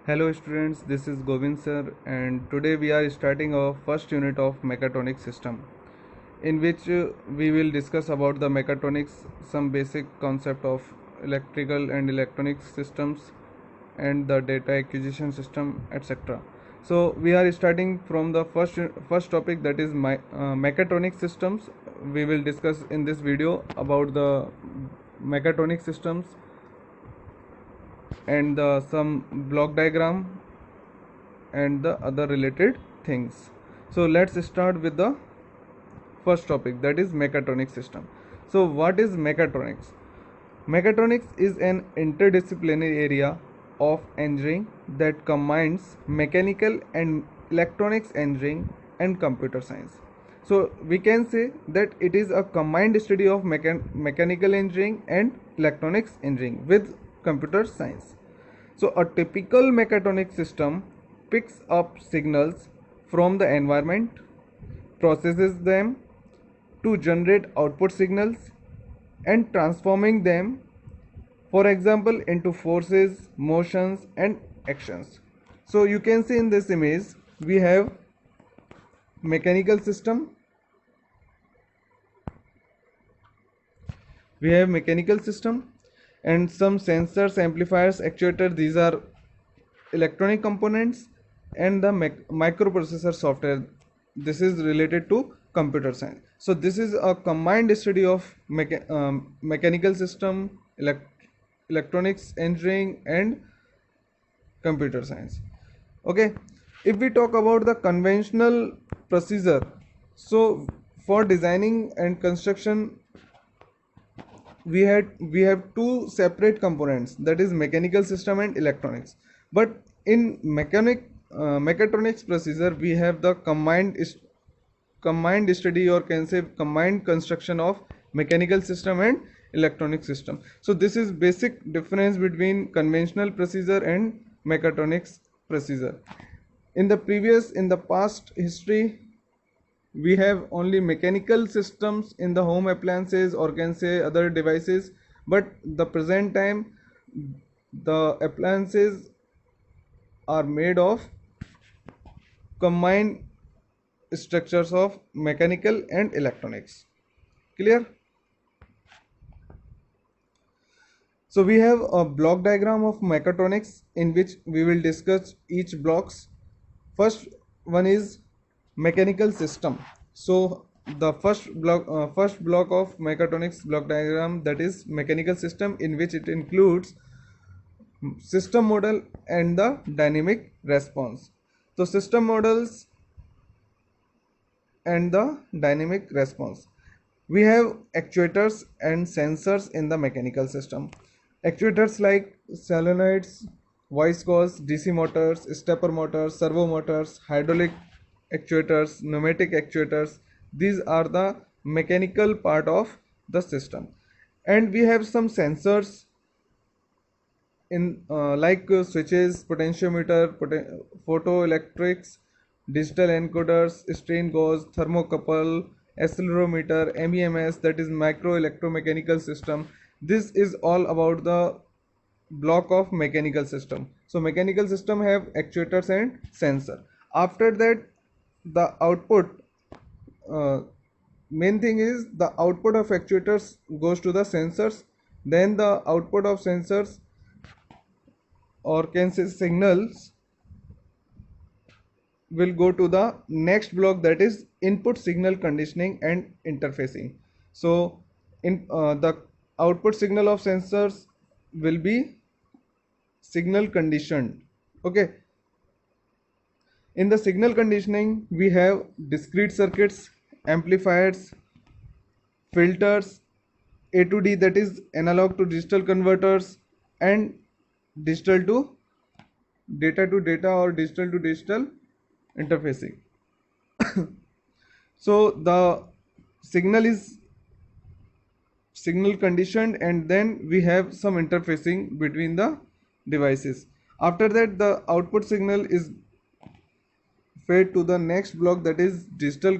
Hello students, this is Govind sir and today we are starting our first unit of mechatronics system in which we will discuss about the mechatronics, some basic concept of electrical and electronic systems and the data acquisition system etc. So we are starting from the first topic, that is mechatronic systems. We will discuss in this video about the mechatronic systems and some block diagram and the other related things. So let's start with the first topic, that is mechatronic system. So what is mechatronics? Mechatronics is an interdisciplinary area of engineering that combines mechanical and electronics engineering and computer science. So we can say that it is a combined study of mechanical engineering and electronics engineering with computer science. So a typical mechatronic system picks up signals from the environment, processes them to generate output signals and transforming them, for example, into forces, motions and actions. So you can see in this image we have mechanical system, and some sensors, amplifiers, actuators. These are electronic components, and the microprocessor software. This is related to computer science. So this is a combined study of mechanical system, electronics engineering and computer science. Okay, if we talk about the conventional procedure, so for designing and construction we have two separate components, that is mechanical system and electronics. But in mechatronics procedure we have the combined study, or can say combined construction of mechanical system and electronic system. So this is basic difference between conventional procedure and mechatronics procedure. In the past history, we have only mechanical systems in the home appliances, or can say other devices, but the present time the appliances are made of combined structures of mechanical and electronics. Clear? So we have a block diagram of mechatronics in which we will discuss each blocks. First one is mechanical system. So the first block of mechatronics block diagram, that is mechanical system, in which it includes system model and the dynamic response. So system models and the dynamic response. We have actuators and sensors in the mechanical system. Actuators like solenoids, voice coils, DC motors, stepper motors, servo motors, hydraulic actuators, pneumatic actuators. These are the mechanical part of the system. And we have some sensors in switches, potentiometer, photoelectrics, digital encoders, strain gauge, thermocouple, accelerometer, MEMS, that is micro electromechanical system. This is all about the block of mechanical system. So mechanical system have actuators and sensor. After that, the output, main thing is the output of actuators goes to the sensors, then the output of sensors, or can say signals, will go to the next block, that is input signal conditioning and interfacing. So in the output signal of sensors will be signal conditioned. Okay, in the signal conditioning we have discrete circuits, amplifiers, filters, A to D, that is analog to digital converters, and digital to data or digital to digital interfacing. So the signal is signal conditioned, and then we have some interfacing between the devices. After that, the output signal is fed to the next block, that is digital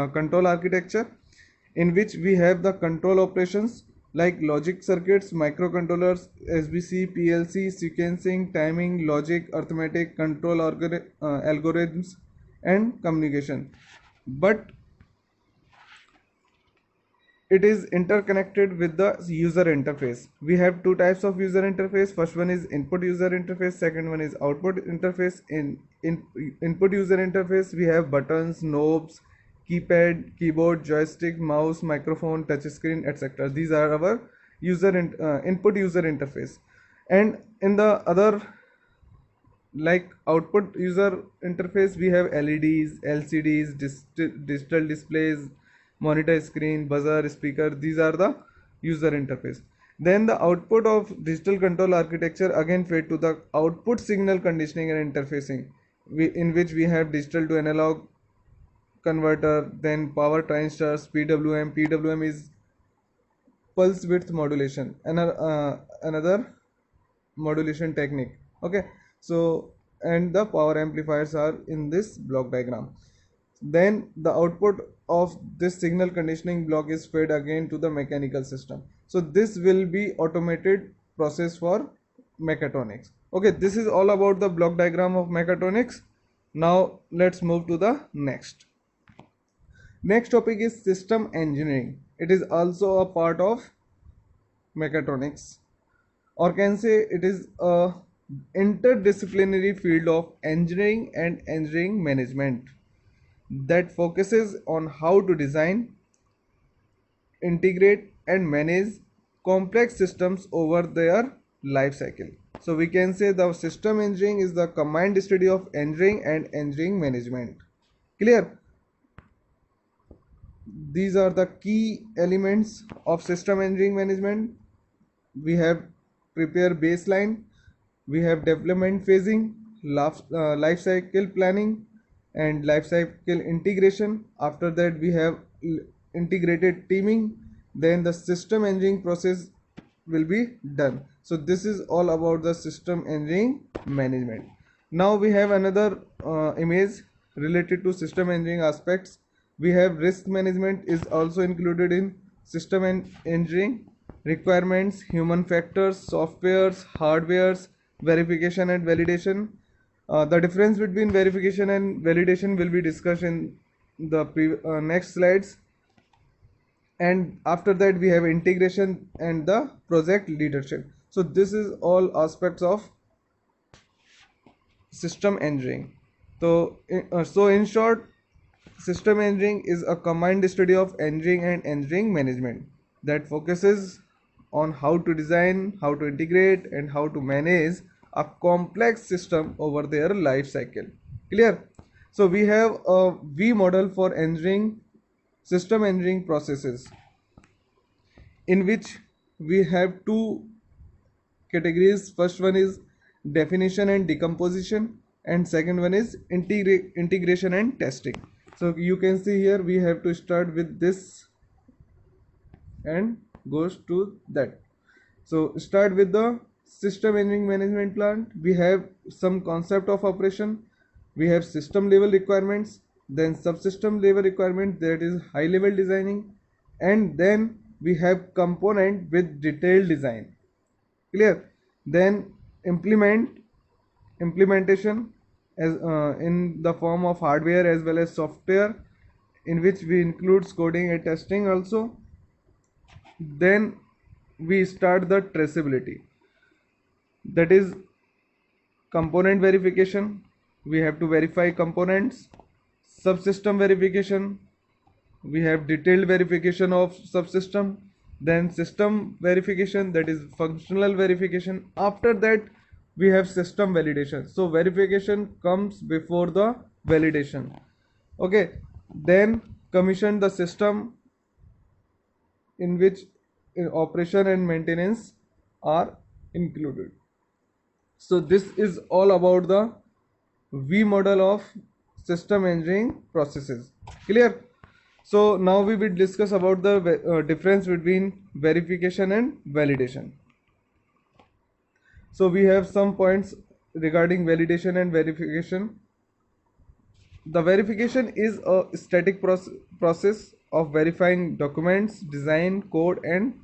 control architecture, in which we have the control operations like logic circuits, microcontrollers, SBC, PLC, sequencing, timing, logic, arithmetic, control algorithms, and communication. But it is interconnected with the user interface. We have two types of user interface. First one is input user interface, second one is output interface. In input user interface, we have buttons, knobs, keypad, keyboard, joystick, mouse, microphone, touch screen, etc. These are our input user interface. And in the other, like output user interface, we have LEDs, LCDs, digital displays, monitor screen, buzzer, speaker. These are the user interface. Then the output of digital control architecture again fed to the output signal conditioning and interfacing, in which we have digital to analog converter, then power transistors, PWM is pulse width modulation, another modulation technique. Okay, so and the power amplifiers are in this block diagram. Then the output of this signal conditioning block is fed again to the mechanical system. So this will be automated process for mechatronics. Okay, this is all about the block diagram of mechatronics. Now let's move to the next topic is system engineering. It is also a part of mechatronics, or can say it is a interdisciplinary field of engineering and engineering management that focuses on how to design, integrate and manage complex systems over their life cycle. So we can say the system engineering is the combined study of engineering and engineering management. Clear? These are the key elements of system engineering management. We have prepare baseline, we have development phasing, life cycle planning and life cycle integration. After that we have integrated teaming, then the system engineering process will be done. So this is all about the system engineering management. Now we have another image related to system engineering aspects. We have risk management is also included in system engineering. Requirements, human factors, softwares, hardwares, verification and validation. The difference between verification and validation will be discussed in the next slides. And after that we have integration and the project leadership. So this is all aspects of system engineering. So in short, system engineering is a combined study of engineering and engineering management that focuses on how to design, how to integrate and how to manage a complex system over their life cycle. Clear? So we have a V model for engineering, system engineering processes, in which we have two categories. First one is definition and decomposition, and second one is integration and testing. So you can see here we have to start with this and goes to that. So start with the system engineering management plan. We have some concept of operation, we have system level requirements, then subsystem level requirement, that is high level designing, and then we have component with detailed design. Clear? Then implementation as in the form of hardware as well as software, in which we includes coding and testing also. Then we start the traceability, that is component verification. We have to verify components. Subsystem verification, we have detailed verification of subsystem. Then system verification, that is functional verification. After that we have system validation. So verification comes before the validation. Okay, then commission the system, in which operation and maintenance are included. So this is all about the V model of system engineering processes. Clear? So now we will discuss about the difference between verification and validation. So we have some points regarding validation and verification. The verification is a static process of verifying documents, design, code and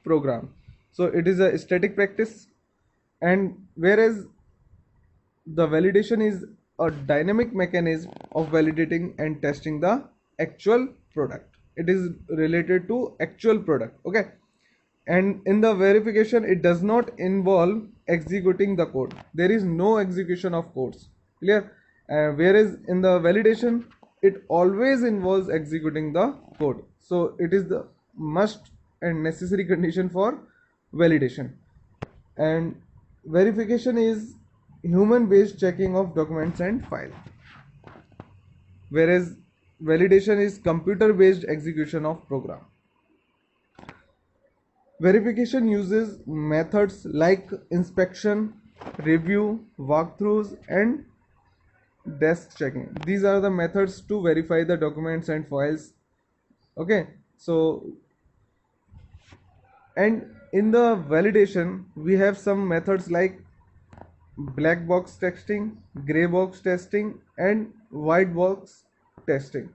program. So it is a static practice, and whereas the validation is a dynamic mechanism of validating and testing the actual product. It is related to actual product. Okay. And in the verification, it does not involve executing the code. There is no execution of codes. Clear? Whereas in the validation, it always involves executing the code. So it is the must and necessary condition for validation. And verification is human based checking of documents and file, whereas validation is computer based execution of program. Verification uses methods like inspection, review, walkthroughs, and desk checking. These are the methods to verify the documents and files. Okay, so and in the validation we have some methods like black box testing, gray box testing, and white box testing.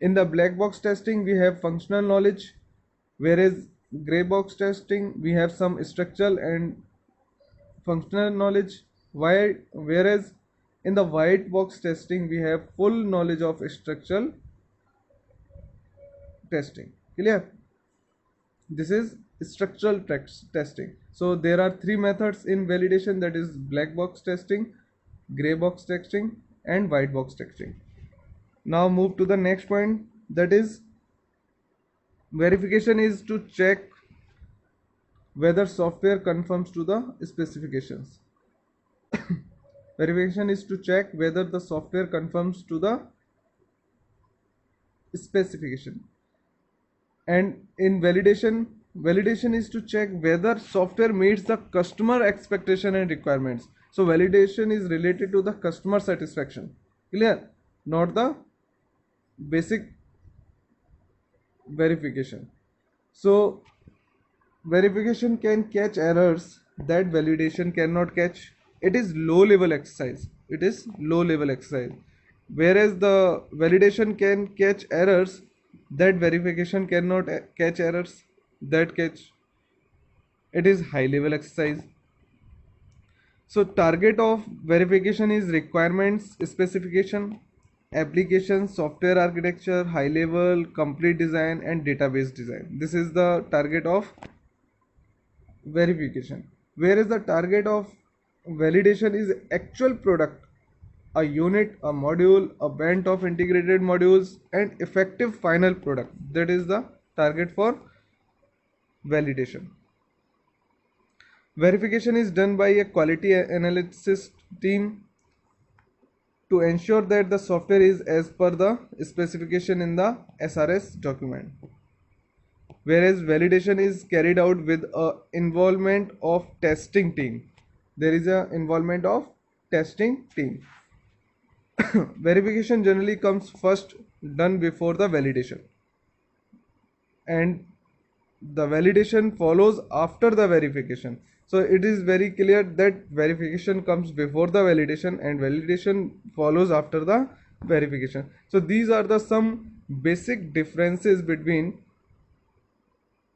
In the black box testing we have functional knowledge, whereas gray box testing we have some structural and functional knowledge. Whereas in the white box testing we have full knowledge of structural testing. Clear? This is structural testing. So there are three methods in validation, that is black box testing, gray box testing, and white box testing. Now move to the next point, that is verification is to check whether software conforms to the specifications. Verification is to check whether the software conforms to the specification. And in validation is to check whether software meets the customer expectation and requirements. So validation is related to the customer satisfaction. Clear? Not the basic verification. So verification can catch errors that validation cannot catch. It is low level exercise. Whereas the validation can catch errors that verification cannot catch errors that catch. It is high level exercise. So target of verification is requirements specification, application, software architecture, high level, complete design, and database design. This is the target of verification. Whereas the target of validation is actual product, a unit, a module, a bunch of integrated modules, and effective final product. That is the target for validation. Verification is done by a quality analysis team to ensure that the software is as per the specification in the SRS document. Whereas validation is carried out with a involvement of testing team. There is a involvement of testing team. Verification generally comes first, done before the validation, and the validation follows after the verification. So it is very clear that verification comes before the validation and validation follows after the verification. So these are the some basic differences between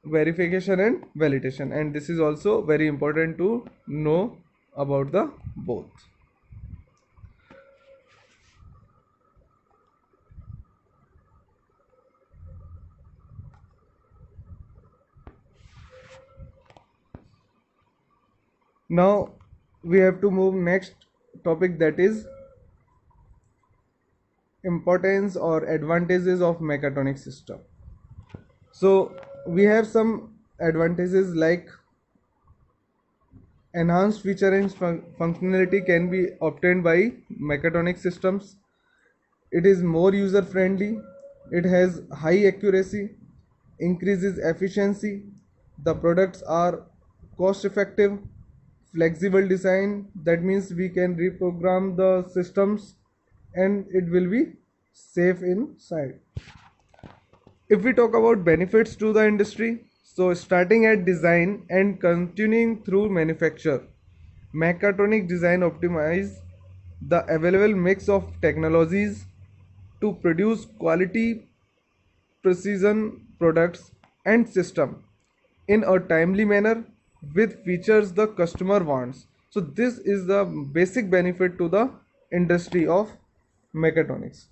verification and validation, and this is also very important to know about the both. Now we have to move next topic, that is importance or advantages of mechatronic system. So we have some advantages like enhanced feature and functionality can be obtained by mechatronic systems. It is more user friendly, it has high accuracy, increases efficiency, the products are cost effective, flexible design, that means we can reprogram the systems, and it will be safe inside. If we talk about benefits to the industry, so starting at design and continuing through manufacture, mechatronic design optimize the available mix of technologies to produce quality precision products and system. in a timely manner with features the customer wants. So this is the basic benefit to the industry of mechatronics.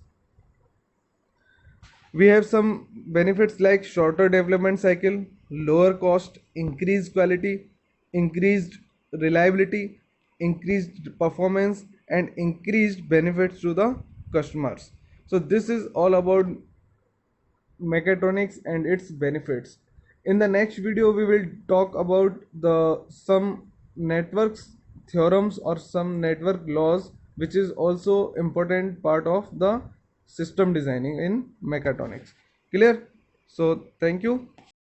We have some benefits like shorter development cycle, lower cost, increased quality, increased reliability, increased performance, and increased benefits to the customers. So this is all about mechatronics and its benefits. In the next video we will talk about the some networks theorems or some network laws, which is also important part of the system designing in mechatronics. Clear? So thank you.